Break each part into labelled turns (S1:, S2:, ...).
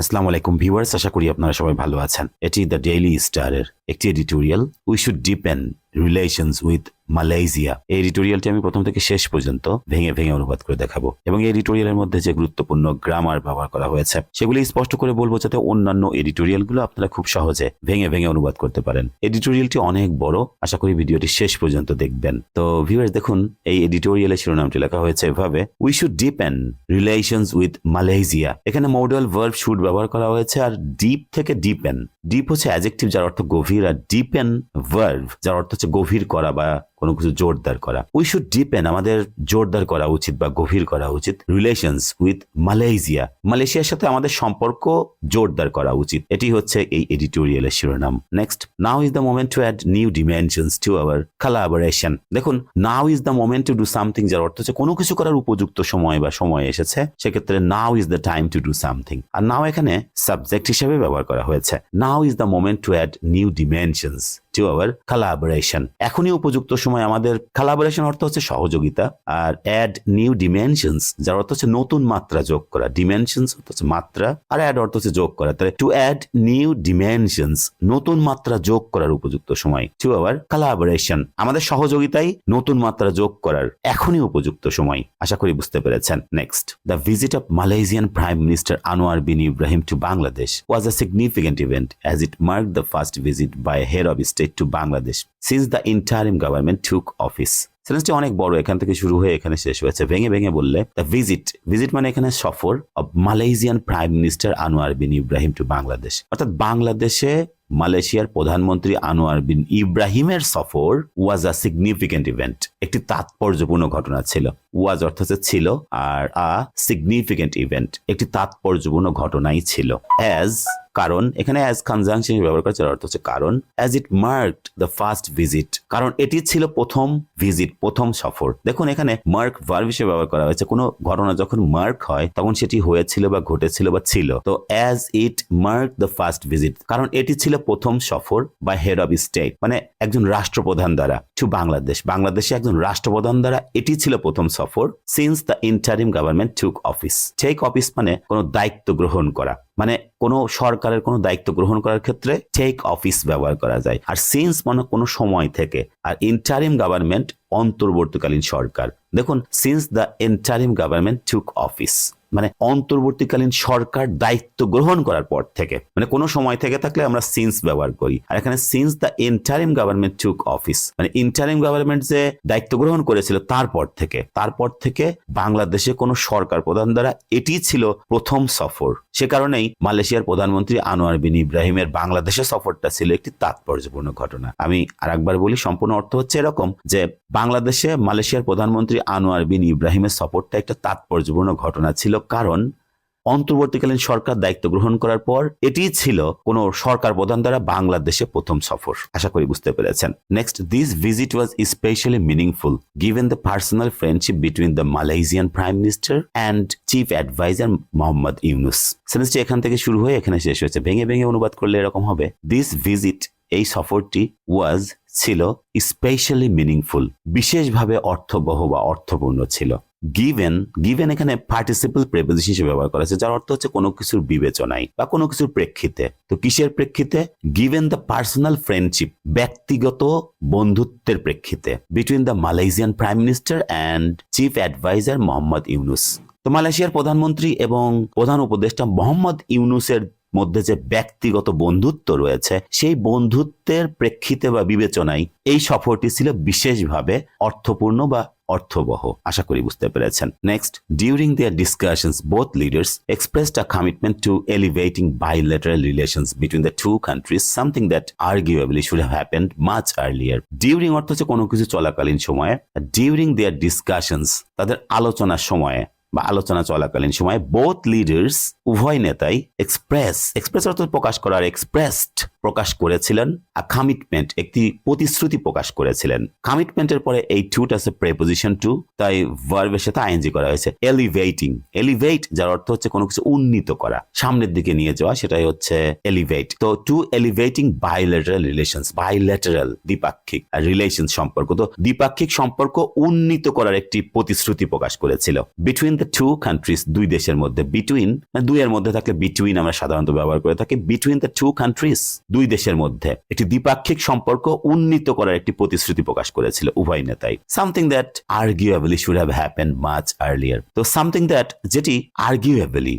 S1: আসসালামু আলাইকুম ভিউয়ার্স, আশা করি আপনারা সবাই ভালো আছেন। এটি দ্য ডেইলি স্টারের একটি editorial, we should deepen relations with Malaysia. এই এডিটোরিয়ালটি আমি প্রথম থেকে শেষ পর্যন্ত ভেঙে ভেঙে অনুবাদ করে দেখাবো এবং এই এডিটোরিয়ালের মধ্যে যে গুরুত্বপূর্ণ গ্রামার ব্যবহার করা হয়েছে সেগুলি স্পষ্ট করে বলবো, যাতে অন্যান্য এডিটোরিয়ালগুলো আপনারা খুব সহজে ভেঙে ভেঙে অনুবাদ করতে পারেন। এডিটোরিয়ালটি অনেক বড়, আশা করি ভিডিওটি শেষ পর্যন্ত দেখবেন। তো ভিউয়ার্স দেখুন, এই এডিটোরিয়ালের শিরোনামটি লেখা হয়েছে এভাবে, we should deepen relations with Malaysia. এখানে মডাল ভার্ব শুড ব্যবহার করা হয়েছে, আর ডিপ থেকে ডিপেন। ডিপ হচ্ছে অ্যাডজেক্টিভ যার অর্থ গভীর, আর ডিপেন ভার্ব যার অর্থ হচ্ছে গভীর করা বা কোনো কিছু জোরদার করা। উই শুড ডিপেন, আমাদের জোরদার করা উচিত বা গভীর করা উচিত, রিলেশনস উইথ মালয়েশিয়া, মালয়েশিয়ার সাথে আমাদের সম্পর্ক জোরদার করা উচিত। এটি হচ্ছে এই এডিটোরিয়ালের শিরোনাম। Next, now is the moment to add new dimensions to our collaboration. দেখুন, now is the moment to do something যার অর্থ হচ্ছে কোনো কিছু করার উপযুক্ত সময় বা সময় এসেছে, সেক্ষেত্রে now is the time to do something. আর নাও এখানে সাবজেক্ট হিসেবে ব্যবহার করা হয়েছে। Now is the moment to add new dimensions to our collaboration. এখনই উপযুক্ত সময় আমাদের, কোলাবোরেশন অর্থ হচ্ছে সহযোগিতা, আর অ্যাড নিউ ডিমেনশনস যার অর্থ হচ্ছে নতুন মাত্রা যোগ করা। ডিমেনশনস অর্থ হচ্ছে মাত্রা, আর অ্যাড অর্থ হচ্ছে যোগ করা। তাহলে টু অ্যাড নিউ ডিমেনশনস, নতুন মাত্রা যোগ করার উপযুক্ত সময়, টু আওয়ার কোলাবোরেশন, আমাদের সহযোগিতায় নতুন মাত্রা যোগ করার এখনই উপযুক্ত সময়। আশা করি বুঝতে পেরেছেন। Next, the visit of Malaysian prime minister Anwar bin Ibrahim to Bangladesh was a significant event as it marked the first visit by a head of state to Bangladesh since the interim government took office. সেন্টেন্সটি অনেক বড়, এখান থেকে শুরু হয়ে এখানে শেষ হয়েছে। ভেঙে ভেঙে বললে, দ্য ভিজিট মানে এখানে সফর, of Malaysian prime minister Anwar bin Ibrahim to Bangladesh, অর্থাৎ বাংলাদেশে মালয়েশিয়ার প্রধানমন্ত্রী আনোয়ার বিন ইব্রাহিমের সফর ওয়াজ আ সিগনিফিকেন্ট ইভেন্ট, একটি তাৎপর্যপূর্ণ ঘটনা ছিল। ওয়াজ অর্থ হচ্ছে ছিল, আর আ সিগনিফিকেন্ট ইভেন্ট, একটি তাৎপর্যপূর্ণ ঘটনাই ছিল। অ্যাজ, কারণ, এখানে অ্যাজ কনজাংশন ব্যবহার করেছে, অর্থ হচ্ছে কারণ। As it marked the first visit, কারণ এটি ছিল প্রথম ভিজিট, প্রথম সফর। দেখুন, এখানে মার্ক ভার্ব হিসেবে ব্যবহার করা হয়েছে। কোনো ঘটনা যখন মার্ক হয় তখন সেটি হয়েছিল বা ঘটেছিল বা ছিল। তো as it marked the first visit, কারণ এটি ছিল প্রথম সফর বাই হেড অফ স্টেট, মানে একজন রাষ্ট্রপ্রধান দ্বারা, টু বাংলাদেশ, বাংলাদেশে একজন রাষ্ট্রপ্রধান দ্বারা এটি ছিল প্রথম সফর। Since the interim government took office, take office মানে কোনো দায়িত্ব গ্রহণ করা, মানে কোনো সরকারের কোনো দায়িত্ব গ্রহণ করার ক্ষেত্রে টেক অফিস ব্যবহার করা যায়। আর সিন্স মানে কোনো সময় থেকে, আর ইন্টারিম গভর্নমেন্ট অন্তর্বর্তীকালীন সরকার। দেখুন, since the interim government took office মানে অন্তর্বর্তীকালীন সরকার দায়িত্ব গ্রহণ করার পর থেকে, মানে কোনো সময় থেকে থাকলে আমরা সিন্স ব্যবহার করি। আর এখানে since the interim government took office মানে ইন্টারিম গভর্নমেন্ট যে দায়িত্ব গ্রহণ করেছিল তারপর থেকে বাংলাদেশে কোনো সরকার প্রধান দ্বারা এটি ছিল প্রথম সফর। সে কারণেই মালয়েশিয়ার প্রধানমন্ত্রী আনোয়ার বিন ইব্রাহিমের বাংলাদেশে সফরটা ছিল একটি তাৎপর্যপূর্ণ ঘটনা। আমি আরেকবার বলি, সম্পূর্ণ অর্থ হচ্ছে এরকম যে বাংলাদেশে মালয়েশিয়ার প্রধানমন্ত্রী আনোয়ার বিন ইব্রাহিমের সফরটা একটা তাৎপর্যপূর্ণ ঘটনা ছিল, কারণ অন্তর্বর্তীকালীন সরকার দায়িত্ব গ্রহণ করার পর এটি ছিল কোন সরকার প্রধান দ্বারা বাংলাদেশে প্রথম সফর। আশা করি বুঝতে পেরেছেন। Next, this visit was specially meaningful given the personal friendship between the Malaysian prime minister and chief adviser Mohammad Yunus. সেন্টেন্সটি এখান থেকে শুরু হয়ে এখানে শেষ হয়েছে। ভেঙে ভেঙে অনুবাদ করলে এরকম হবে, দিস ভিজিট, এই সফরটি, ওয়াজ ছিল, স্পেশালি মিনিংফুল, বিশেষভাবে অর্থবহ বা অর্থপূর্ণ ছিল। গিভেন এখানে পার্টিসিপল প্রেপোজিশন হিসেবে ব্যবহার করা হয়েছে, যার অর্থ হচ্ছে কোনো কিছুর বিবেচনায় বা কোনো কিছুর প্রেক্ষিতে। তো কিসের প্রেক্ষিতে? গিভেন দ্য পার্সোনাল ফ্রেন্ডশিপ, ব্যক্তিগত বন্ধুত্বের প্রেক্ষিতে, between the Malaysian prime minister and chief adviser Mohammad Yunus. তো মালয়েশিয়ার প্রধানমন্ত্রী এবং প্রধান উপদেষ্টা মোহাম্মদ ইউনুসের মধ্যে যে ব্যক্তিগত বন্ধুত্ব রয়েছে, সেই বন্ধুত্বের প্রেক্ষিতে বা বিবেচনায় এই সফরটি ছিল বিশেষভাবে অর্থপূর্ণ বা অর্থবহ। আশা করি বুঝতে পেরেছেন। Next, during there discussions both leaders expressed a commitment to elevating bilateral relations between the two countries, something that arguably should have happened much earlier. During অর্থ হচ্ছে কোনো কিছু চলাকালীন সময়ে, ডিউরিং দেয়ার ডিসকাশনস তাদের আলোচনার সময়ে বা আলোচনা চলাকালীন সময়ে, বোথ লিডার্স উভয় নেতাই এক্সপ্রেস অর্থ প্রকাশ করার, এক্সপ্রেসড প্রকাশ করেছিলেন, কমিটমেন্ট একটি প্রতিশ্রুতি প্রকাশ করেছিলেন। কমিটমেন্টের পরে এই টুটা আছে প্রেপোজিশন টু, তাই ভার্বের সাথে আইএনজি করা হয়েছে। এলিভেটিং, এলিভেট যার অর্থ হচ্ছে কোনো কিছু উন্নীত করা, সামনের দিকে নিয়ে যাওয়া, সেটাই হচ্ছে এলিভেট। তো to elevating bilateral relations, bilateral দ্বিপাক্ষিক রিলেশন সম্পর্ক, তো দ্বিপাক্ষিক সম্পর্ক উন্নীত করার একটি প্রতিশ্রুতি প্রকাশ করেছিল। বিটুইন দ্য টু কান্ট্রিজ, দুই দেশের মধ্যে, বিটুইন দুইয়ের মধ্যে থাকলে বিটুইন আমরা সাধারণত ব্যবহার করে থাকি। বিটুইন দ্য টু কান্ট্রিজ, দুই দেশের মধ্যে একটি দ্বিপাক্ষিক সম্পর্ক উন্নীত করার একটি প্রতিশ্রুতি প্রকাশ করেছিল উভয় নেতাই। Something that arguably should have happened much earlier, তো সামথিং দ্যাট যেটি আর্গুয়েবলি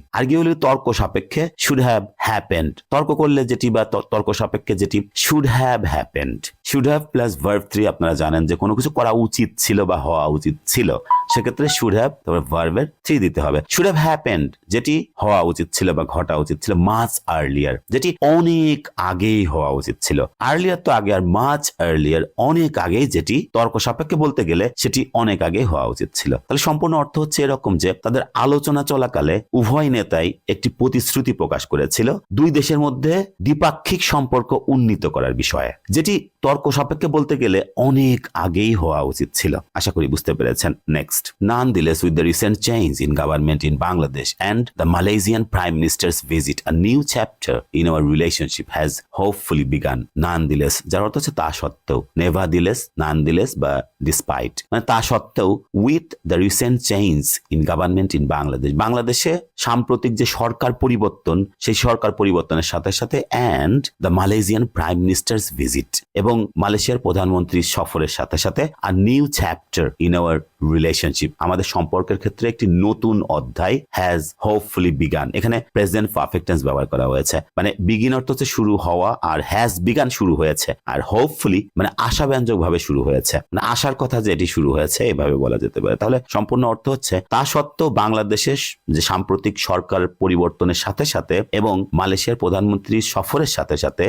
S1: তর্ক সাপেক্ষে, শুড হ্যাভ হ্যাপেন্ড তর্ক করলে যেটি বা তর্ক সাপেক্ষে যেটি, should have happened, should have plus verb 3, আপনারা জানেন যে কোনো কিছু করা উচিত ছিল বা হওয়া উচিত ছিল, সেক্ষেত্রে শুড হ্যাভ তারপর ভার্বের 3 দিতে হবে। শুড হ্যাভ হ্যাপেন্ড যেটি হওয়া উচিত ছিল বা ঘটা উচিত ছিল, মাচ আর্লিয়ার যেটি অনেক আগেই হওয়া উচিত ছিল। আর্লিয়ার তো আগে, আর মাচ আর্লিয়ার অনেক আগে, যেটি তর্ক সাপেক্ষে বলতে গেলে সেটি অনেক আগে হওয়া উচিত ছিল। তাহলে সম্পূর্ণ অর্থ হচ্ছে এরকম যে তাদের আলোচনা চলাকালে উভয় নেতাই একটি প্রতিশ্রুতি প্রকাশ করেছিল দুই দেশের মধ্যে দ্বিপাক্ষিক সম্পর্ক উন্নীত করার বিষয়ে, যেটি তর্ক সাপেক্ষে বলতে গেলে অনেক আগেই হওয়া উচিত ছিল। আশা করি বুঝতে পেরেছেন। Next, nonetheless with the recent change in government in Bangladesh and the Malaysian Prime Minister's visit, a new chapter in our relationship has hopefully begun. Nonetheless যার অর্থ হচ্ছে তা সত্ত্বেও, nevertheless, nonetheless বা despite, মানে তা সত্ত্বেও, with the recent change in government in Bangladesh, বাংলাদেশে সাম্প্রতিক যে সরকার পরিবর্তন, সেই সরকার পরিবর্তনের সাথে সাথে and the Malaysian Prime Minister's visit, এবং মালয়েশিয়ার প্রধানমন্ত্রীর সফরের সাথে সাথে a new chapter in our relationship, আমাদের সম্পর্কের ক্ষেত্রে একটি নতুন অধ্যায় has hopefully begun, এখানে প্রেজেন্ট পারফেক্ট টেন্স ব্যবহার করা হয়েছে। মানে begin অর্থ হচ্ছে শুরু হওয়া, আর has begun শুরু হয়েছে, আর hopefully মানে আশাব্যঞ্জক ভাবে শুরু হয়েছে, মানে আশার কথা যে এটি শুরু হয়েছে এভাবে বলা যেতে পারে। তাহলে সম্পূর্ণ অর্থ হচ্ছে তা সত্ত্বেও বাংলাদেশের যে সাম্প্রতিক সরকার পরিবর্তনের সাথে সাথে এবং মালয়েশিয়ার প্রধানমন্ত্রীর সফরের সাথে সাথে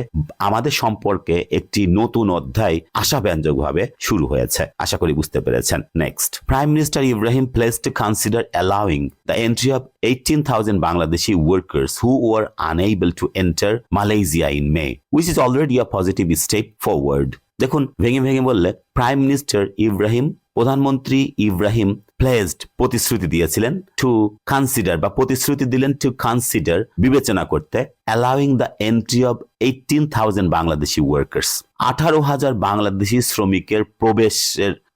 S1: আমাদের সম্পর্কে একটি নতুন অধ্যায় আশাব্যঞ্জক ভাবে শুরু হয়েছে। আশা করি বুঝতে পেরেছেন। Next, Prime Minister Ibrahim pledged to consider allowing the entry of 18,000 Bangladeshi workers who were unable to enter Malaysia in May, which is already a positive step forward. দেখুন, ভেঙে ভেঙে বললে প্রাইম মিনিস্টার ইব্রাহিম, প্রধানমন্ত্রী ইব্রাহিম প্লেজড প্রতিশ্রুতি দিয়েছিলেন, টু কনসিডার বা প্রতিশ্রুতি দিলেন টু কনসিডার বিবেচনা করতে, allowing the entry of 18,000 Bangladeshi workers, 18,000 Bangladeshi শ্রমিকের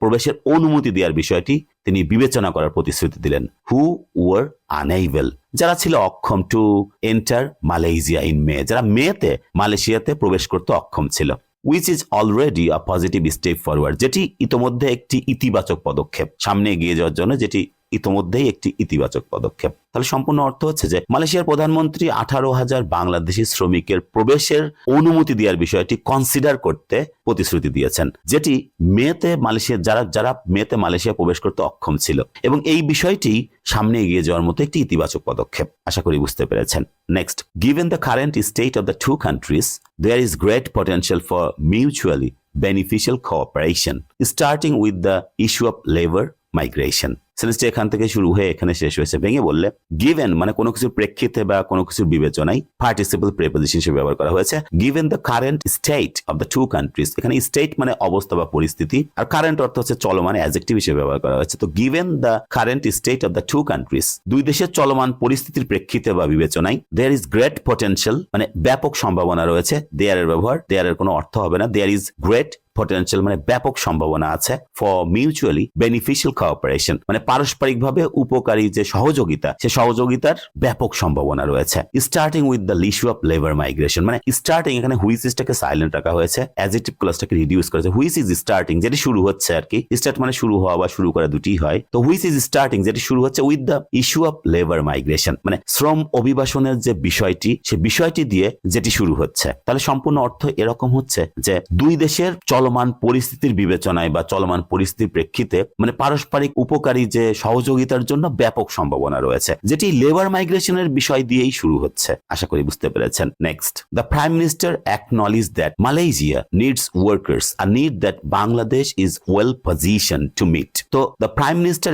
S1: প্রবেশের অনুমতি দেওয়ার বিষয়টি তিনি বিবেচনা করার প্রতিশ্রুতি দিলেন। হু ওয়ার আনএবল, যারা ছিল অক্ষম, to enter Malaysia in May, যারা মেতে মালয়েশিয়াতে প্রবেশ করতে অক্ষম ছিল। which is already a positive step forward, যেটি ইতোমধ্যে একটি ইতিবাচক পদক্ষেপ, সামনে এগিয়ে যাওয়ার জন্য যেটি ইতোমধ্যেই একটি ইতিবাচক পদক্ষেপ। তাহলে সম্পূর্ণ অর্থ হচ্ছে যে মালয়েশিয়ার প্রধানমন্ত্রী 18,000 বাংলাদেশি শ্রমিকের প্রবেশের অনুমতি দেওয়ার বিষয়টি কনসিডার করতে প্রতিশ্রুতি দিয়েছেন, যেটি মেতে মালয়েশিয়া যারা মেতে মালয়েশিয়া প্রবেশ করতে অক্ষম ছিল, এবং এই বিষয়টি সামনে এগিয়ে যাওয়ার মতো একটি ইতিবাচক পদক্ষেপ। আশা করি বুঝতে পেরেছেন। Next, given the current state of the two countries, there is great potential for mutually beneficial cooperation, starting with the issue of labor migration. সেন্টেন্সটি এখান থেকে শুরু হয়ে এখানে শেষ হয়েছে। ভেঙে বললে গিভেন মানে কোনো কিছুর প্রেক্ষিতে বা কোনো কিছুর বিবেচনায় পার্টিসিপল প্রিপোজিশন হিসেবে ব্যবহার করা হয়েছে। Given the current state of the two countries, এখানে স্টেট মানে অবস্থা বা পরিস্থিতি, আর কারেন্ট অর্থ হচ্ছে চলমান, অ্যাডজেক্টিভ হিসেবে ব্যবহার করা হয়েছে। তো given the current state of the two countries, দুই দেশের চলমান পরিস্থিতির প্রেক্ষিতে বা বিবেচনায়, দেয়ার ইজ গ্রেট পটেনশিয়াল মানে ব্যাপক সম্ভাবনা রয়েছে। দেয়ার এর ব্যবহার, দেয়ার এর কোনো অর্থ হবে না। দেয়ার ইজ গ্রেট পটেনশিয়াল মানে ব্যাপক সম্ভাবনা আছে, ফর মিউচুয়ালি বেনিফিশিয়াল কোঅপারেশন মানে পারস্পরিকভাবে উপকারী যে সহযোগিতা, সে সহযোগিতার ব্যাপক সম্ভাবনা রয়েছে। Starting with the issue of labour migration মানে স্টার্টিং, এখানে হুইচ ইজটাকে সাইলেন্ট রাখা হয়েছে, অ্যাডজেক্টিভ ক্লজটাকে রিডিউস করেছে। হুইচ ইজ স্টার্টিং যেটি শুরু হচ্ছে আর কি, স্টার্ট মানে শুরু হওয়া বা শুরু করা দুটিই হয়। তো হুইচ ইজ স্টার্টিং যেটি শুরু হচ্ছে with the issue of labour migration মানে শ্রম অভিবাসনের যে বিষয়টি, সে বিষয়টি দিয়ে যেটি শুরু হচ্ছে। তাহলে সম্পূর্ণ অর্থ এরকম হচ্ছে যে দুই দেশের চলমান পরিস্থিতির বিবেচনায় বা চলমান পরিস্থিতির প্রেক্ষিতে মানে পারস্পরিক উপকারী যে সহযোগিতার জন্য ব্যাপক সম্ভাবনা রয়েছে, যেটি লেবার মাইগ্রেশনের বিষয় দিয়েই শুরু হচ্ছে। আশা করি বুঝতে পেরেছেন। Next, the prime minister acknowledge that Malaysia needs workers, a need that Bangladesh is well position to meet. তো দ্য প্রাইম মিনিস্টার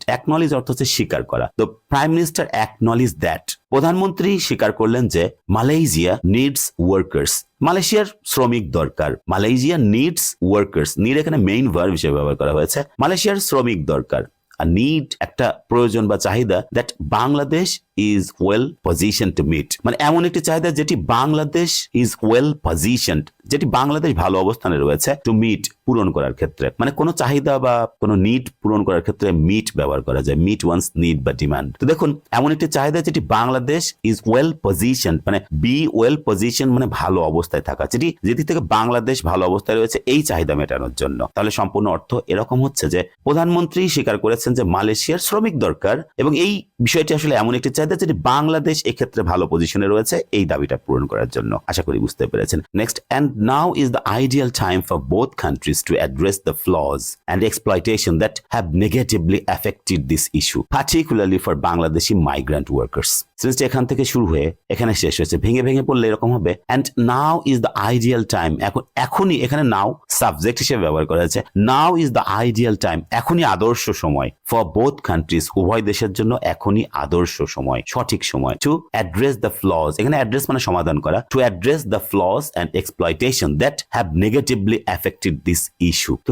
S1: অ্যাকনলেজ অর্থ হচ্ছে স্বীকার করা। তো প্রাইম মিনিস্টার অ্যাকনলেজ দ্যাট, প্রধানমন্ত্রী স্বীকার করলেন যে মালয়েশিয়া নিডস ওয়ার্কার্স, মালয়েশিয়ার শ্রমিক দরকার। মালয়েশিয়া নিডস ওয়ার্কার্স, নিড এখানে মেইন ভার্ব হিসেবে ব্যবহার করা হয়েছে। মালয়েশিয়ার শ্রমিক দরকার, আর নিড একটা প্রয়োজন বা চাহিদা, that Bangladesh is well position to meet, মানে এমন একটি চাহিদা যেটি বাংলাদেশ ইজ ওয়েল পজিশন, যেটি বাংলাদেশ ভালো অবস্থানে রয়েছে, টু মিট পূরণ করার ক্ষেত্রে, মানে কোনো চাহিদা বা কোনো নিড পূরণ করার ক্ষেত্রে মিট ব্যবহার করা যায়, মিট ওয়ান্স নিড বা ডিমান্ড। তো দেখুন এমন একটি চাহিদা যেটি বাংলাদেশ ইজ ওয়েল পজিশন, মানে বি ওয়েল পজিশন মানে ভালো অবস্থায় থাকা, যেটি থেকে বাংলাদেশ ভালো অবস্থায় রয়েছে এই চাহিদা মেটানোর জন্য। তাহলে সম্পূর্ণ অর্থ এরকম হচ্ছে যে প্রধানমন্ত্রী স্বীকার করেছেন যে মালয়েশিয়ার শ্রমিক দরকার, এবং এই বিষয়টি আসলে এমন একটি চাহিদা যেটি বাংলাদেশ এক্ষেত্রে ভালো পজিশনে রয়েছে এই দাবিটা পূরণ করার জন্য। আশা করি বুঝতে পেরেছেন। Next, and now is the ideal time for both countries to address the flaws and exploitation that have negatively affected this issue, particularly for Bangladeshi migrant workers. সিরিজটা এখান থেকে শুরু হয়ে এখানে শেষ হয়েছে, ভেঙে ভেঙে পড়লে এরকম হবে, and now is the ideal time, এখনই, এখানে নাও সাবজেক্ট হিসেবে ব্যবহার করা হয়েছে, now is the ideal time, এখনই আদর্শ সময়, for both countries, উভয় দেশের জন্য এখনই আদর্শ সময়, সঠিক সময়, to address the flaws, এখানে অ্যাড্রেস মানে সমাধান করা, to address the flaws and exploitation that have negatively affected this issue। তো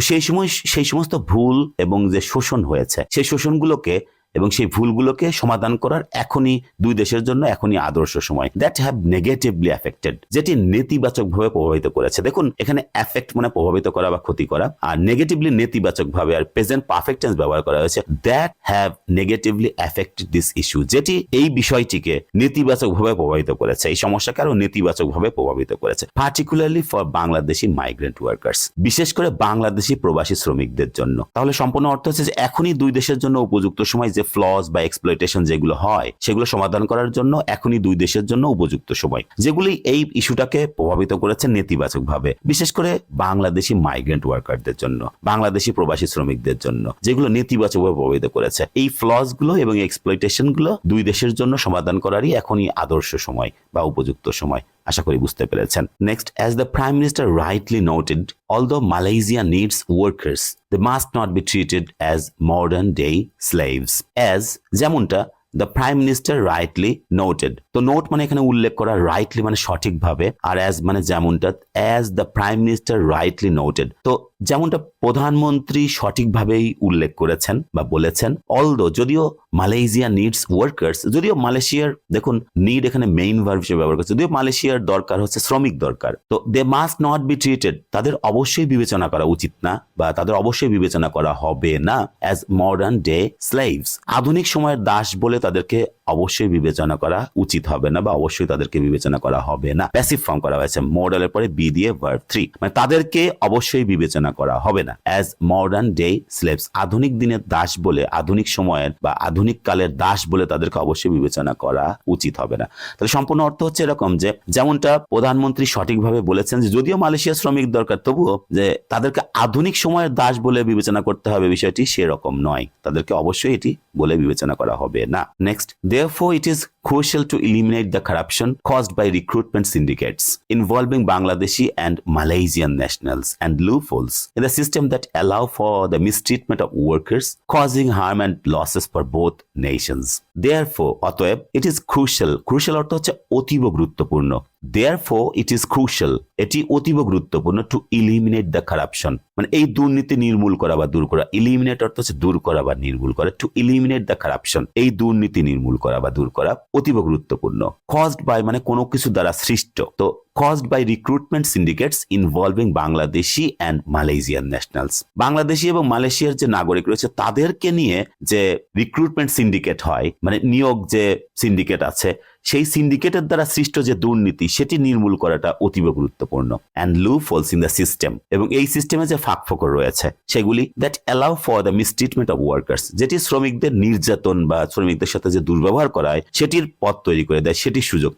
S1: সেই সমস্ত ভুল এবং যে শোষণ হয়েছে সেই শোষণগুলোকে এবং সেই ভুলগুলোকে সমাধান করার এখনই দুই দেশের জন্য এখনই আদর্শ সময়, দ্যাট হ্যাভ নেগেটিভলি অ্যাফেক্টেড, যেটি নেতিবাচকভাবে প্রভাবিত করেছে। দেখুন এখানে অ্যাফেক্ট মানে প্রভাবিত করা বা ক্ষতি করা, আর নেগেটিভলি নেতিবাচকভাবে, আর প্রেজেন্ট পারফেক্ট টেন্স ব্যবহার করা হয়েছে, that have negatively affected this issue, যেটি এই বিষয়টিকে নেতিবাচকভাবে প্রভাবিত করেছে, এই সমস্যাকে আরো নেতিবাচকভাবে প্রভাবিত করেছে, particularly for Bangladeshi migrant workers, বিশেষ করে বাংলাদেশি প্রবাসী শ্রমিকদের জন্য। তাহলে সম্পূর্ণ অর্থ হচ্ছে যে এখনই দুই দেশের জন্য উপযুক্ত সময়, যে ফ্লস বা এক্সপ্লয়টেশন যেগুলো হয় সেগুলো সমাধান করার জন্য এখনই দুই দেশের জন্য উপযুক্ত সময়, যেগুলি এই ইস্যুটাকে প্রভাবিত করেছে নেতিবাচকভাবে, বিশেষ করে বাংলাদেশি মাইগ্রেন্ট ওয়ার্কারদের জন্য, বাংলাদেশি প্রবাসী শ্রমিকদের জন্য, যেগুলো নেতিবাচকভাবে প্রভাবিত করেছে। এই ফ্লস গুলো এবং এক্সপ্লয়টেশন গুলো দুই দেশের জন্য সমাধান করারই এখনই আদর্শ সময় বা উপযুক্ত সময়। আশা করি বুঝতে পেরেছেন। Next, as the Prime Minister rightly noted, although Malaysia needs workers, they must not be treated as modern day slaves, as যেমনটা the prime minister rightly noted, তো নোট মানে এখানে উল্লেখ করা, রাইটলি মানে সঠিকভাবে, আর অ্যাজ মানে যেমনটা, as the prime minister rightly noted, তো যেমনটা প্রধানমন্ত্রী সঠিকভাবেই উল্লেখ করেছেন বা বলেছেন, অলদো যদিও মালয়েশিয়া নিডস ওয়ার্কার্স, যদিও মালয়েশিয়ার, দেখুন নিড এখানে মেইন ভার্ব হিসেবে ব্যবহার করছে, যদিও মালয়েশিয়ার দরকার হচ্ছে শ্রমিক দরকার, তো they must not be treated, তাদের অবশ্যই বিবেচনা করা উচিত না বা তাদের অবশ্যই বিবেচনা করা হবে না, অ্যাজ মডার্ন ডে স্লেভস, আধুনিক সময়ের দাস বলে তাদেরকে অবশ্যই বিবেচনা করা উচিত হবে না বা অবশ্যই তাদেরকে বিবেচনা করা হবে না। প্যাসিভ ফর্ম করা হয়েছে, মডালের পরে বি দিয়ে ভার্ব 3, মানে তাদেরকে অবশ্যই বিবেচনা করা হবে না, অ্যাজ মডার্ন ডে স্লেভস, আধুনিক দিনের দাস বলে, আধুনিক সময়ের বা আধুনিক কালের দাস বলে তাদেরকে অবশ্যই বিবেচনা করা উচিত হবে না। তাহলে সম্পূর্ণ অর্থ হচ্ছে এরকম যে যেমনটা প্রধানমন্ত্রী সঠিকভাবে বলেছেন যে যদিও মালয়েশিয়ার শ্রমিক দরকার, তবুও যে তাদেরকে আধুনিক সময়ের দাস বলে বিবেচনা করতে হবে বিষয়টি সেরকম নয়, তাদেরকে অবশ্যই এটি বলে বিবেচনা করা হবে না। Next, therefore it is crucial to eliminate the corruption caused by recruitment syndicates involving Bangladeshi and Malaysian nationals and loopholes in the system that allow for the mistreatment of workers, causing harm and losses for both nations. Therefore, অতএব, it is crucial, crucial অর্থ হচ্ছে অতীব গুরুত্বপূর্ণ, therefore it is crucial, এটি অতীব গুরুত্বপূর্ণ, to eliminate the corruption, মানে এই দুর্নীতি নির্মূল করা বা দূর করা, eliminate অর্থ হচ্ছে দূর করা বা নির্মূল করা, to eliminate the corruption, এই দুর্নীতি নির্মূল করা বা দূর করা অতীব গুরুত্বপূর্ণ, caused by মানে কোনো কিছু দ্বারা সৃষ্ট, তো caused by recruitment syndicates involving Bangladeshi and Malaysian nationals, Bangladeshi এবং মালয়েশিয়ার যে নাগরিক রয়েছে তাদেরকে নিয়ে যে রিক্রুটমেন্ট সিন্ডিকেট হয়, মানে নিয়োগ যে সিন্ডিকেট আছে, সেই সিন্ডিকেটের দ্বারা সৃষ্ট যে দুর্নীতি সেটি নির্মূল করাটা অতীব গুরুত্বপূর্ণ, and loopholes in the system, এবং এই সিস্টেমে যে ফাঁকফোকর রয়েছে সেগুলি, that allow for the mistreatment of workers, যেটি শ্রমিকদের নির্যাতন বা শ্রমিকদের সাথে যে দুর্ব্যবহার করা হয় সেটির পথ তৈরি করে দেয়, সেটির সুযোগ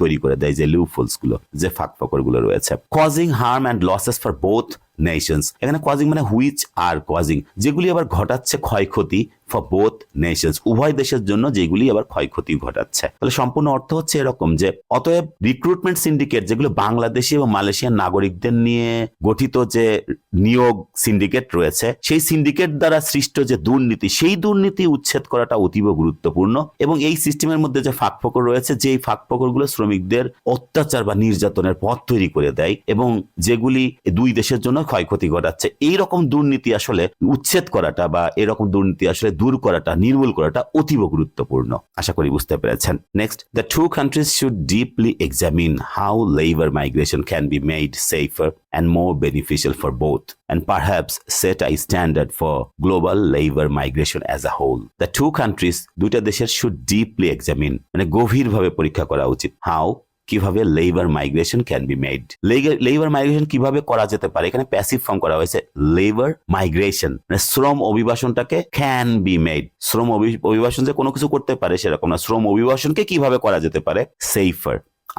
S1: তৈরি করে দেয় যে loopholes গুলো, যে ফাঁকফোকর গুলো রয়েছে, causing harm and losses for both Nations. এখানে কজিং মানে হুইচ আর কজিং, যেগুলি আবার ঘটাচ্ছে ক্ষয়ক্ষতি ফর বোথ নেশনস, উভয় দেশের জন্য যেগুলি আবার ক্ষয়ক্ষতি ঘটাচ্ছে। তাহলে সম্পূর্ণ অর্থ হচ্ছে এরকম যে অতএব রিক্রুটমেন্ট সিন্ডিকেট যেগুলো বাংলাদেশি এবং মালয়েশিয়ান নাগরিকদের নিয়ে গঠিত যে নিয়োগ সিন্ডিকেট রয়েছে, সেই সিন্ডিকেট দ্বারা সৃষ্ট যে দুর্নীতি, সেই দুর্নীতি উচ্ছেদ করাটা অতীব গুরুত্বপূর্ণ। এবং এই সিস্টেমের মধ্যে যে ফাঁকফোকর রয়েছে, যে এই ফাঁকফোকরগুলো শ্রমিকদের অত্যাচার বা নির্যাতনের পথ তৈরি করে দেয় এবং যেগুলি দুই দেশের জন্য ক্ষয়ক্ষতি ঘটাচ্ছে, এইরকম দুর্নীতি আসলে উচ্ছেদ করাটা বা এরকম দুর্নীতি আসলে দূর করাটা, নির্মূল করাটা অতীব গুরুত্বপূর্ণ। আশা করি বুঝতে পেরেছেন। Next, the two countries should deeply examine how labour migration can be made safer and more beneficial for both, and perhaps set a standard for global labor migration as a whole. The two countries, দুইটা দেশের should deeply examine, মানে গভীরভাবে পরীক্ষা করা উচিত, how কিভাবে labour migration can be made, labour migration কিভাবে করা যেতে পারে। এখানে প্যাসিভ ফর্ম করা হয়েছে, লেবার মাইগ্রেশন মানে শ্রম অভিবাসনটাকে ক্যান বি মেড, শ্রম অভিবাসন যে কোনো কিছু করতে পারে সেরকম না, শ্রম অভিবাসনকে কিভাবে করা যেতে পারে সেফার,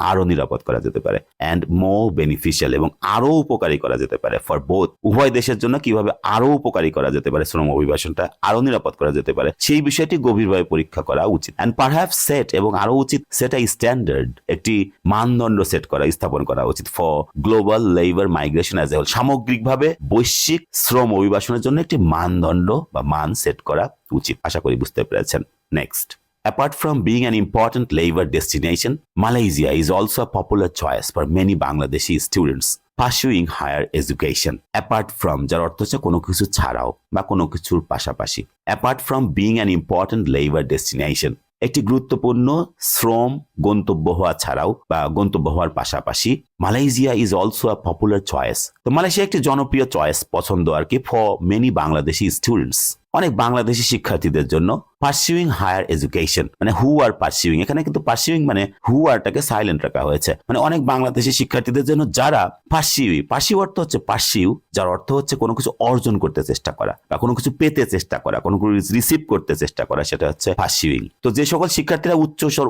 S1: আরো নিরাপদ করা যেতে পারে, অ্যান্ড মোর বেনিফিশিয়াল এবং আরো উপকারী করা যেতে পারে ফর বোথ, উভয় দেশের জন্য কিভাবে আরো উপকারী করা যেতে পারে, শ্রম অভিবাসনটা আরো নিরাপদ করা যেতে পারে, সেই বিষয়টি গভীরভাবে পরীক্ষা করা উচিত। অ্যান্ড পারহ্যাপস সেট এবং আরো উচিত সেট আ স্ট্যান্ডার্ড, একটি মানদণ্ড সেট করা, স্থাপন করা উচিত for global labour migration as a whole, সামগ্রিকভাবে বৈশ্বিক শ্রম অভিবাসনের জন্য একটি মানদণ্ড বা মান সেট করা উচিত। আশা করি বুঝতে পেরেছেন। Next, apart from being an important labor destination, Malaysia is also a popular choice for many Bangladeshi students pursuing higher education. Apart from, যার অর্থ হচ্ছে কোনো কিছু ছাড়াও বা কোনো কিছুর পাশাপাশি। Apart from being an important labor destination, একটি গুরুত্বপূর্ণ শ্রম গন্তব্য হওয়া ছাড়াও বা গন্তব্য হওয়ার পাশাপাশি, Malaysia is also a popular choice, তো মালয়েশিয়া একটি জনপ্রিয় চয়েস, পছন্দ আর কি, ফর মেনি বাংলাদেশি স্টুডেন্টস, অনেক বাংলাদেশি শিক্ষার্থীদের জন্য, পার্সিউইং হায়ার এডুকেশন মানে হু আর পার্সিউইং, এখানে কিন্তু পার্সিউইং মানে হু আরটাকে সাইলেন্ট রাখা হয়েছে, মানে অনেক বাংলাদেশি শিক্ষার্থীদের জন্য যারা পার্সিউ অর্থ হচ্ছে পার্সিউ, যার অর্থ হচ্ছে কোনো কিছু অর্জন করতে চেষ্টা করা বা কোনো কিছু পেতে চেষ্টা করা, কোনো কিছু রিসিভ করতে চেষ্টা করা, সেটা হচ্ছে পার্সিউইং। তো যে সকল শিক্ষার্থীরা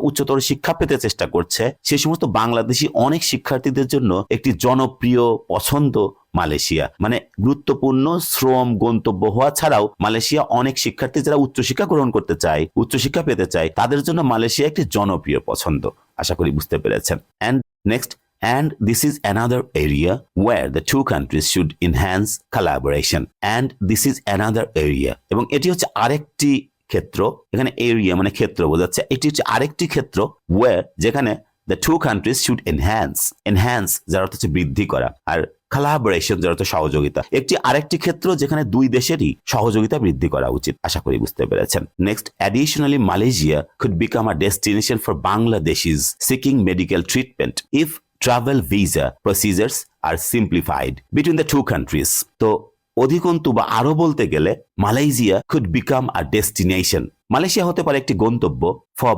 S1: উচ্চতর শিক্ষা পেতে চেষ্টা করছে, সেই সমস্ত বাংলাদেশি অনেক শিক্ষার্থীদের জন্য একটি জনপ্রিয় পছন্দ মালয়েশিয়া, মানে গুরুত্বপূর্ণ শ্রম গন্তব্য হওয়া ছাড়াও মালয়েশিয়া অনেক শিক্ষার্থী যারা উচ্চশিক্ষা গ্রহণ করতে চায়, উচ্চশিক্ষা পেতে চায়, তাদের জন্য মালয়েশিয়া একটি জনপ্রিয় পছন্দ। আশা করি বুঝতে পেরেছেন। And next, and this is another area where the two countries should enhance collaboration, and this is another area, এবং এটি হচ্ছে আরেকটি ক্ষেত্র, এখানে এরিয়া মানে ক্ষেত্র বোঝাচ্ছে, এটি হচ্ছে আরেকটি ক্ষেত্র where, যেখানে the two countries should enhance যার অর্থ হচ্ছে বৃদ্ধি করা, আর collaboration যার অর্থ সহযোগিতা, একটি আরেকটি ক্ষেত্র যেখানে দুই দেশেরই সহযোগিতা বৃদ্ধি করা উচিত। আশা করি বুঝতে পেরেছেন। Next, additionally Malaysia could become a destination for Bangladeshis seeking medical treatment if travel visa procedures are simplified between the two countries. তো অধিকন্তু বা আরো বলতে গেলে, Malaysia could become a destination, Malaysia হতে পারে একটি গন্তব্য ফর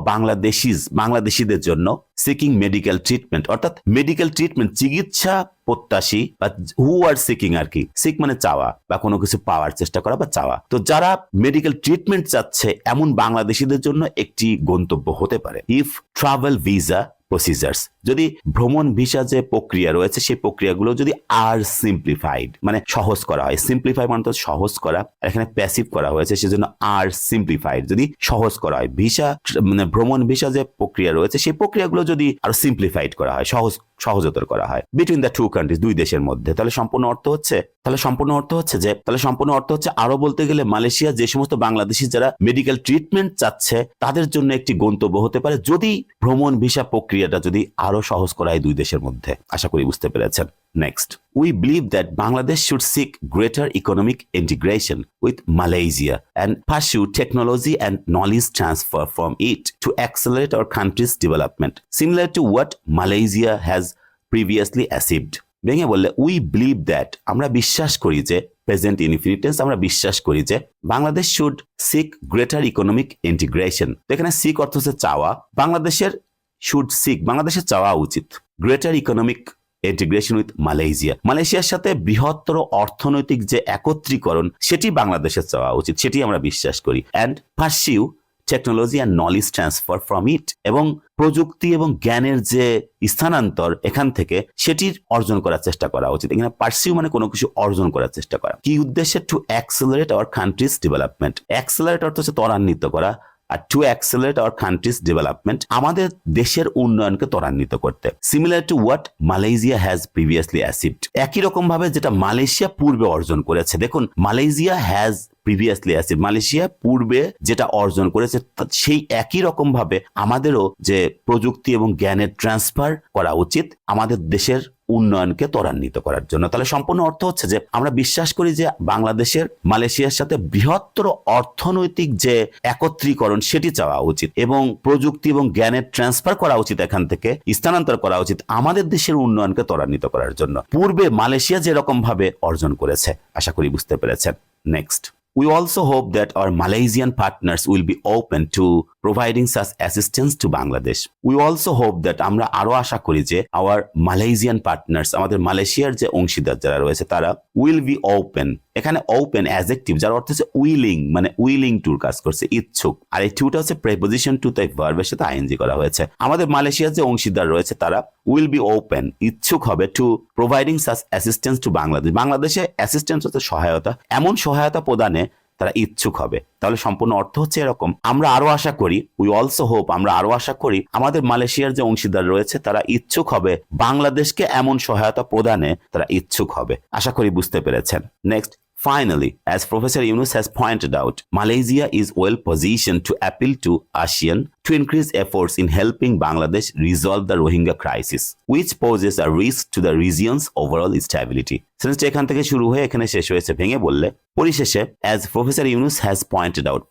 S1: বাংলাদেশিদের জন্য, সিকিং মেডিকেল ট্রিটমেন্ট, অর্থাৎ মেডিকেল ট্রিটমেন্ট চিকিৎসা প্রত্যাশী বা হু আর সিকিং আর কি, সিক মানে চাওয়া বা কোনো কিছু পাওয়ার চেষ্টা করা বা চাওয়া, তো যারা মেডিকেল ট্রিটমেন্ট চাচ্ছে এমন বাংলাদেশিদের জন্য একটি গন্তব্য হতে পারে। ইফ ট্রাভেল ভিসা প্রসিজার্স, যদি ভ্রমণ ভিসা যে প্রক্রিয়া রয়েছে সেই প্রক্রিয়াগুলো যদি আর সিম্পলিফাইড মানে সহজ করা হয়, সিম্পলিফাই মানে তো সহজ করা, এখানে প্যাসিভ করা হয়েছে সেজন্য আর সিম্পলিফাইড, যদি সহজ করা হয়, ভিসা মানে ভ্রমণ ভিসা যে প্রক্রিয়া রয়েছে সেই প্রক্রিয়াগুলো যদি আরো সিম্পলিফাইড করা হয়, সহজতর করা হয় বিটুইন দ্য টু কান্ট্রিজ, দুই দেশের মধ্যে, তাহলে সম্পূর্ণ অর্থ হচ্ছে আরো বলতে গেলে মালয়েশিয়া যে সমস্ত বাংলাদেশি যারা মেডিকেল ট্রিটমেন্ট চাচ্ছে তাদের জন্য একটি গন্তব্য হতে পারে যদি ভ্রমণ ভিসা প্রক্রিয়াটা যদি আরো সহজ করা হয় দুই দেশের মধ্যে। আশা করি বুঝতে পেরেছেন। Next, we believe that Bangladesh should seek greater economic integration with Malaysia and pursue technology and knowledge transfer from it to accelerate our country's development, similar to what Malaysia has previously achieved. ভেঙে বললে, we believe that, আমরা বিশ্বাস করি যে, present ইনফিনিটেন্স, আমরা বিশ্বাস করি যে Bangladesh should seek greater economic integration, এখানে সিক অর্থ হচ্ছে চাওয়া, বাংলাদেশের চাওয়া উচিত গ্রেটার ইকোনমিক ইন্টিগ্রেশন উইথ মালয়েশিয়ার সাথে বৃহত্তর অর্থনৈতিক যে একত্রীকরণ সেটি বাংলাদেশের চাওয়া উচিত, সেটি আমরা বিশ্বাস করি। And pursue technology and knowledge transfer from it, এবং প্রযুক্তি এবং জ্ঞানের যে স্থানান্তর এখান থেকে সেটির অর্জন করার চেষ্টা করা উচিত। এখানে পার্সিউ মানে কোনো কিছু অর্জন করার চেষ্টা করা। কি উদ্দেশ্যে? To accelerate our country's development. Accelerate অর্থ হচ্ছে ত্বরান্বিত করা, আর to accelerate our country's development আমাদের দেশের উন্নয়নকে ত্বরান্বিত করতে। Similar to what Malaysia has previously achieved, একই রকম ভাবে যেটা মালয়েশিয়া পূর্বে অর্জন করেছে। দেখুন, Malaysia has previously achieved, Malaysia পূর্বে যেটা অর্জন করেছে সেই একই রকম ভাবে আমাদেরও যে প্রযুক্তি এবং জ্ঞানের ট্রান্সফার করা উচিত আমাদের দেশের উন্নয়নকে ত্বরান্বিত করার জন্য। তাহলে সম্পূর্ণ অর্থ হচ্ছে যে আমরা বিশ্বাস করি যে বাংলাদেশের মালয়েশিয়ার সাথে বৃহত্তর অর্থনৈতিক যে একত্রীকরণ সেটি চাওয়া উচিত, এবং প্রযুক্তি এবং জ্ঞানের ট্রান্সফার করা উচিত, এখান থেকে স্থানান্তর করা উচিত আমাদের দেশের উন্নয়নকে ত্বরান্বিত করার জন্য, পূর্বে মালয়েশিয়া যেরকম ভাবে অর্জন করেছে। আশা করি বুঝতে পেরেছেন। Next, we also hope that our Malaysian partners will be open to providing such assistance to Bangladesh. We also hope that আমরা আরো আশা করি যে our Malaysian partners, আমাদের মালয়েশিয়ার যে অংশীদার যারা রয়েছে তারা will be open, এখানে open অ্যাডজেক্টিভ যার অর্থ হচ্ছে উইলিং, মানে উইলিং টুর কাজ করছে, ইচ্ছুক, আর এই টুটা হচ্ছে প্রেপোজিশন টু তাই ভার্বের সাথে আইএনজি করা হয়েছে। আমাদের মালয়েশিয়ার যে অংশীদার রয়েছে তারা will be open, ইচ্ছুক হবে, to providing such assistance to Bangladesh, বাংলাদেশে অ্যাসিস্ট্যান্স হচ্ছে সহায়তা, এমন সহায়তা প্রদানে তারা ইচ্ছুক হবে। তাহলে সম্পূর্ণ অর্থ হচ্ছে এরকম, আমরা আরো আশা করি, উই অলসো হোপ, আমরা আরো আশা করি আমাদের মালয়েশিয়ার যে অংশীদার রয়েছে তারা ইচ্ছুক হবে, বাংলাদেশকে এমন সহায়তা প্রদানে তারা ইচ্ছুক হবে। আশা করি বুঝতে পেরেছেন। Next, finally, as Professor Yunus has pointed out, Malaysia is well positioned to appeal to ASEAN to increase efforts in helping Bangladesh resolve the Rohingya crisis, which poses a risk to the region's overall stability. সেন্সটা এখান থেকে শুরু হয়ে এখানে শেষ হয়েছে ভেঙে বললে পরিশেষে as Professor Yunus has pointed out,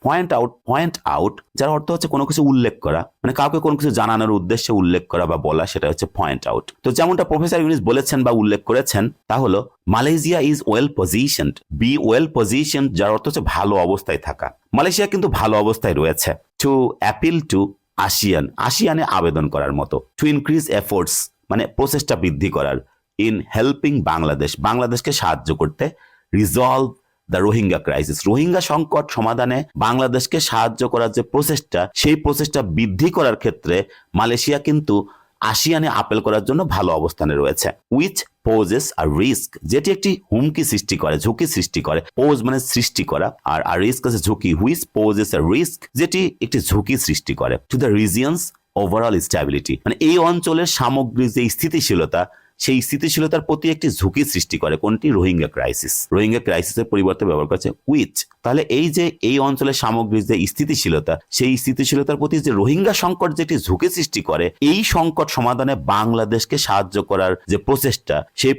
S1: point out যার অর্থ হচ্ছে কোনো কিছু উল্লেখ করা, মানে কাউকে কোনো কিছু জানানোর উদ্দেশ্যে উল্লেখ করা বা বলা, সেটা হচ্ছে পয়েন্ট আউট। তো যেমনটা প্রফেসর ইউনুস বলেছেন বা উল্লেখ করেছেন তা হলো Malaysia is well positioned, be well positioned যার অর্থ হচ্ছে ভালো অবস্থায় থাকা। মালয়েশিয়া কিন্তু ভালো অবস্থায় রয়েছে। টু অ্যাপিল টু আসিয়ান, আসিয়ানে আবেদন করার মতো। টু ইনক্রিজ এফোর্টস মানে প্রচেষ্টা বৃদ্ধি করার। ইন হেল্পিং বাংলাদেশ, বাংলাদেশকে সাহায্য করতে। Resolve the Rohingya crisis, Rohingya সংকট সমাধানে বাংলাদেশকে সাহায্য করার যে প্রচেষ্টা, সেই প্রচেষ্টা বৃদ্ধি করার ক্ষেত্রে মালয়েশিয়া কিন্তু আসিয়ানে আপিল করার জন্য ভালো অবস্থানে রয়েছে। উইচ পোজেস আ রিস্ক, যেটি একটি হুমকি সৃষ্টি করে, ঝুঁকি সৃষ্টি করে। পোজ মানে সৃষ্টি করা, আর রিস্ক আছে ঝুঁকি। হুইচ পোজেস আ রিস্ক, যেটি একটি ঝুঁকি সৃষ্টি করে। To the regions overall stability, মানে এই অঞ্চলের সামগ্রিক যে স্থিতিশীলতা, সেই স্থিতিশীলতার প্রতি একটি ঝুঁকি সৃষ্টি করে। কোনটি? রোহিঙ্গা ক্রাইসিস। রোহিঙ্গা ক্রাইসিসের পরিবর্তে ব্যবহার করেছে উইচ। তাহলে এই যে এই অঞ্চলের সামগ্রিক যে স্থিতিশীলতা, সেই স্থিতিশীলতার প্রতি যে রোহিঙ্গা সংকট যেটি ঝুঁকি সৃষ্টি করে, এই সংকট সমাধানে বাংলাদেশকে সাহায্য করার যে প্রচেষ্টা, সেই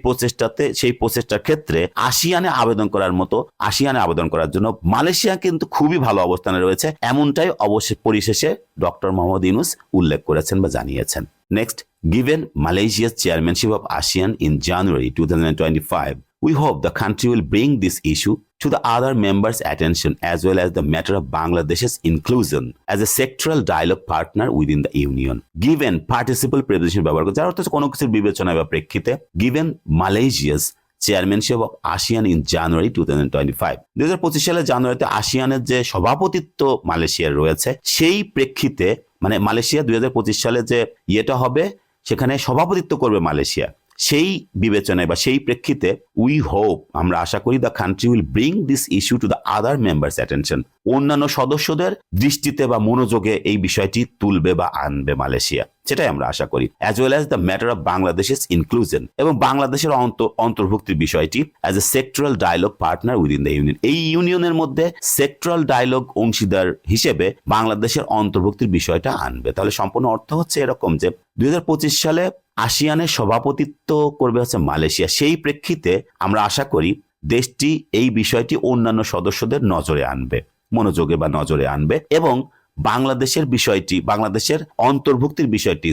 S1: প্রচেষ্টার ক্ষেত্রে আসিয়ানে আবেদন করার মতো, আসিয়ানে আবেদন করার জন্য মালয়েশিয়া কিন্তু খুবই ভালো অবস্থানে রয়েছে, এমনটাই অবশ্যই পরিশেষে ডক্টর মোহাম্মদ ইউনুস উল্লেখ করেছেন বা জানিয়েছেন। Next, given Malaysia's chairmanship of ASEAN in January 2025, we hope the country will bring this issue to the other members' attention as well as the matter of Bangladesh's inclusion as a sectoral dialogue partner within the union. Given participle preposition ব্যবহার করে, যার অর্থ কোনো কিছুর বিবেচনায় বা প্রেক্ষিতে, given Malaysia's chairmanship of ASEAN in January 2025, 2025 সালে জানুয়ারিতে আসিয়ানের যে সভাপতিত্ব মালয়েশিয়ার রয়েছে, সেই প্রেক্ষিতে মানে মালয়েশিয়া 2025 সালে যে ইয়েটা হবে, সেখানে সভাপতিত্ব করবে মালয়েশিয়া, সেই বিবেচনায় বা সেই প্রেক্ষিতে উই হোপ, আমরা আশা করি, the country will bring this issue to the other members attention, অন্যান্য সদস্যদের দৃষ্টিতে বা মনোযোগে এই বিষয়টি তুলবে বা আনবে মালয়েশিয়া, সেটাই আমরা আশা করি। As well as the matter of বাংলাদেশের ইনক্লুশন, এবং বাংলাদেশের অন্তর্ভুক্তির বিষয়টি as a sectoral dialogue partner within the union, এই ইউনিয়নের মধ্যে সেক্টরাল ডায়ালগ অংশীদার হিসেবে বাংলাদেশের অন্তর্ভুক্তির বিষয়টা আনবে। তাহলে সম্পূর্ণ অর্থ হচ্ছে এরকম যে 2025 সালে আসিয়ানের সভাপতিত্ব করবে হচ্ছে মালয়েশিয়া, সেই প্রেক্ষিতে আমরা আশা করি দেশটি এই বিষয়টি অন্যান্য সদস্যদের নজরে আনবে, মনোযোগে বা নজরে আনবে, এবং বাংলাদেশের বিষয়টি, বাংলাদেশের অন্তর্ভুক্তির বিষয়টি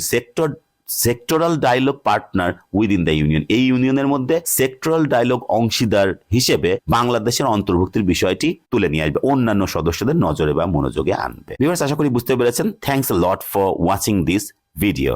S1: sectoral dialogue partner within the union, এই ইউনিয়নের মধ্যে সেক্টরাল ডায়ালগ অংশীদার হিসেবে বাংলাদেশের অন্তর্ভুক্তির বিষয়টি তুলে নিয়ে আসবে, অন্যান্য সদস্যদের নজরে বা মনোযোগে আনবে। ভিউয়ার্স, আশা করি বুঝতে পেরেছেন। Thanks a lot for watching this video.